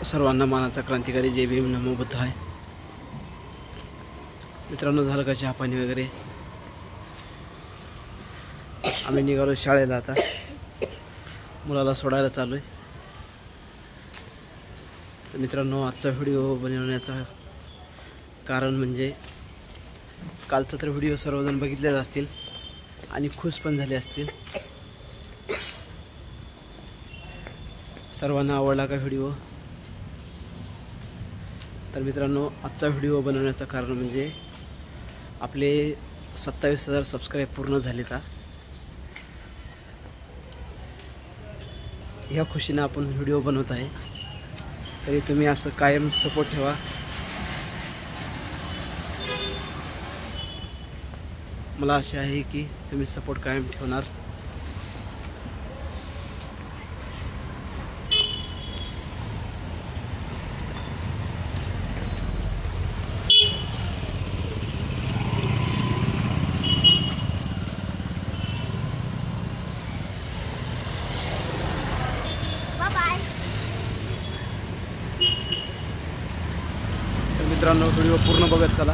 सर्वांना मानाचा क्रांतिकारी जय भीम नमो बुद्धाय। मित्रांनो, झालं का चहा पाणी वगैरे? आम्ही निघालो शाळेला, आता मुलाला सोडायला चालू आहे। तर मित्रांनो, आजचा व्हिडिओ बनवण्याचा कारण म्हणजे कालचा तर व्हिडिओ सर्वजण बघितलेच असतील आणि खुश पण झाले असतील। सर्वांना आवडला का व्हिडिओ? तर मित्रांनो, आजचा व्हिडिओ बनवण्याचं कारण म्हणजे आपले 27,000 सबस्क्राईब पूर्ण झाले। का ह्या खुशीने आपण व्हिडिओ बनवत आहे, तरी तुम्ही असं कायम सपोर्ट ठेवा। मला आशा आहे की तुम्ही सपोर्ट कायम ठेवणार। तर मित्रांनो, व्हिडिओ पूर्ण बघत चला।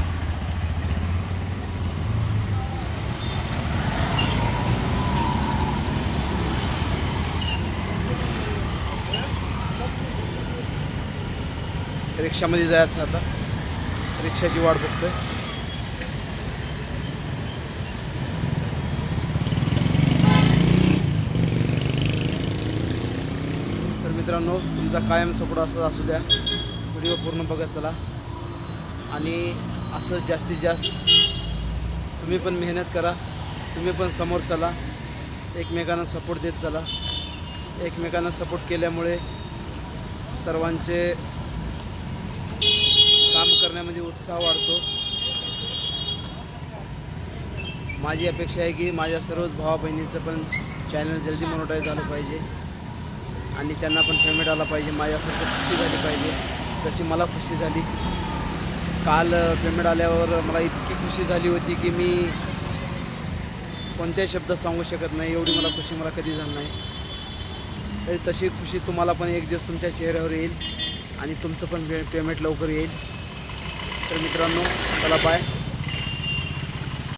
रिक्षामध्ये जायचं, आता रिक्षाची वाट बघतोय। तर मित्रांनो, तुमचा कायम सपोर्ट असू द्या। व्हिडिओ पूर्ण बघत चला आणि असं जास्तीत जास्त तुम्ही पण मेहनत करा, तुम्ही पण समोर चला, एकमेकांना सपोर्ट देत चला। एकमेकांना सपोर्ट केल्यामुळे सर्वांचे काम करण्यामध्ये उत्साह वाढतो। माझी अपेक्षा आहे की माझ्या सर्वच भावा बहिणींचं पण चॅनल जल्दी मोनेटाईज झालं पाहिजे आणि त्यांना पण पेमेंट आला पाहिजे। माझ्यासारखं खुशी झाली पाहिजे जशी मला खुशी झाली। काल पेमेंट आल्यावर मला इतकी खुशी झाली होती की मी कोणत्याही शब्दात सांगू शकत नाही, एवढी मला खुशी मला कधी झाली नाही। तरी तशी खुशी तुम्हाला पण एक दिवस तुमच्या चेहऱ्यावर येईल आणि तुमचं पण पेमेंट लवकर येईल। तर मित्रांनो, चला बाय।